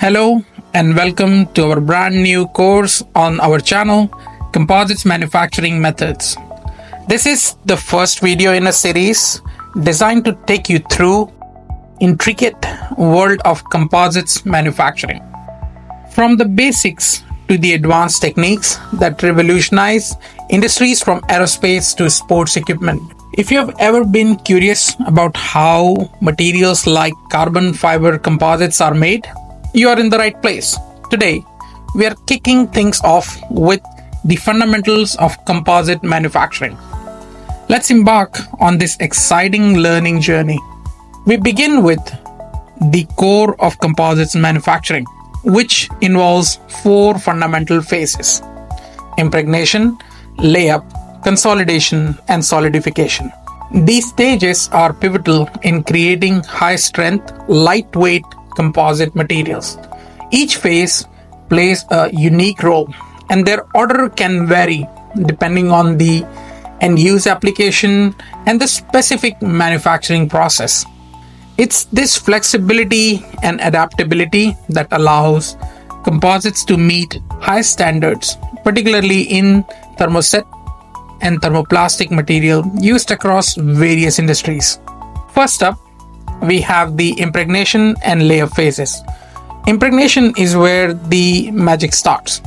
Hello and welcome to our brand new course on our channel, Composites Manufacturing Methods. This is the first video in a series designed to take you through intricate world of composites manufacturing. From the basics to the advanced techniques that revolutionize industries from aerospace to sports equipment. If you have ever been curious about how materials like carbon fiber composites are made, you are in the right place. Today, we are kicking things off with the fundamentals of composite manufacturing. Let's embark on this exciting learning journey. We begin with the core of composites manufacturing, which involves four fundamental phases: impregnation, layup, consolidation, and solidification. These stages are pivotal in creating high-strength, lightweight composite materials. Each phase plays a unique role, and their order can vary depending on the end-use application and the specific manufacturing process. It's this flexibility and adaptability that allows composites to meet high standards, particularly in thermoset and thermoplastic material used across various industries. First up, we have the impregnation and layup phases. Impregnation is where the magic starts,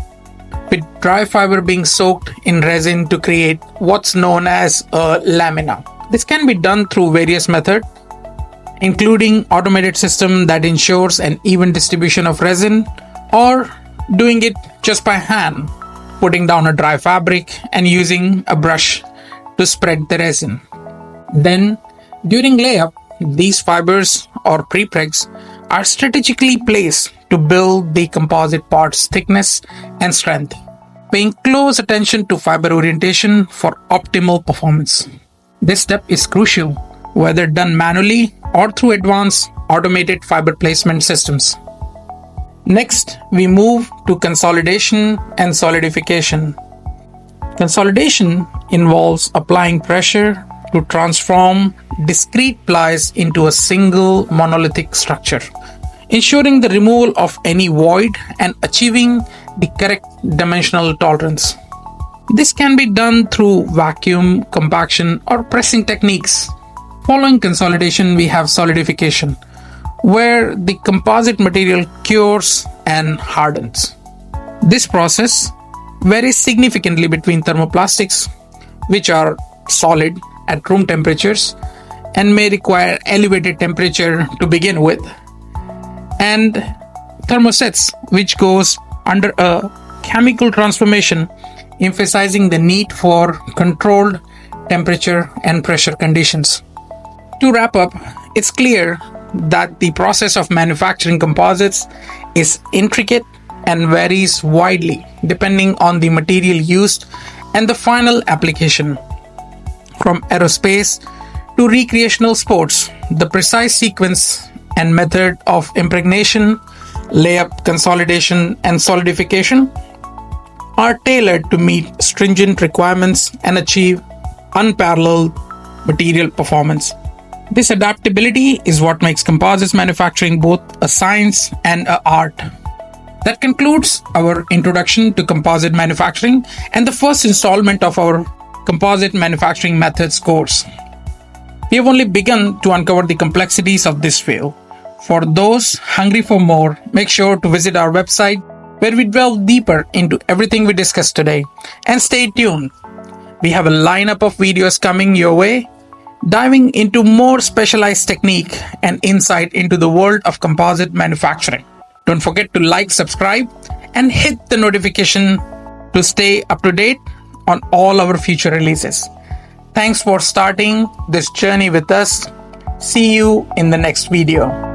with dry fiber being soaked in resin to create what's known as a lamina. This can be done through various methods, including automated system that ensures an even distribution of resin, or doing it just by hand, putting down a dry fabric and using a brush to spread the resin. Then, during layup, these fibers or prepregs are strategically placed to build the composite part's thickness and strength, paying close attention to fiber orientation for optimal performance. This step is crucial, whether done manually or through advanced automated fiber placement systems. Next, we move to consolidation and solidification. Consolidation involves applying pressure to transform discrete plies into a single monolithic structure, ensuring the removal of any void and achieving the correct dimensional tolerance. This can be done through vacuum, compaction, or pressing techniques. Following consolidation, we have solidification, where the composite material cures and hardens. This process varies significantly between thermoplastics, which are solid at room temperatures and may require elevated temperature to begin with, and thermosets, which goes under a chemical transformation, emphasizing the need for controlled temperature and pressure conditions. To wrap up, it's clear that the process of manufacturing composites is intricate and varies widely depending on the material used and the final application. From aerospace to recreational sports, the precise sequence and method of impregnation, layup, consolidation, and solidification are tailored to meet stringent requirements and achieve unparalleled material performance. This adaptability is what makes composites manufacturing both a science and an art. That concludes our introduction to composite manufacturing and the first installment of our Composite Manufacturing Methods course. We have only begun to uncover the complexities of this field. For those hungry for more, make sure to visit our website where we delve deeper into everything we discussed today. And stay tuned. We have a lineup of videos coming your way, diving into more specialized technique and insight into the world of composite manufacturing. Don't forget to like, subscribe, and hit the notification to stay up to date on all our future releases. Thanks for starting this journey with us. See you in the next video.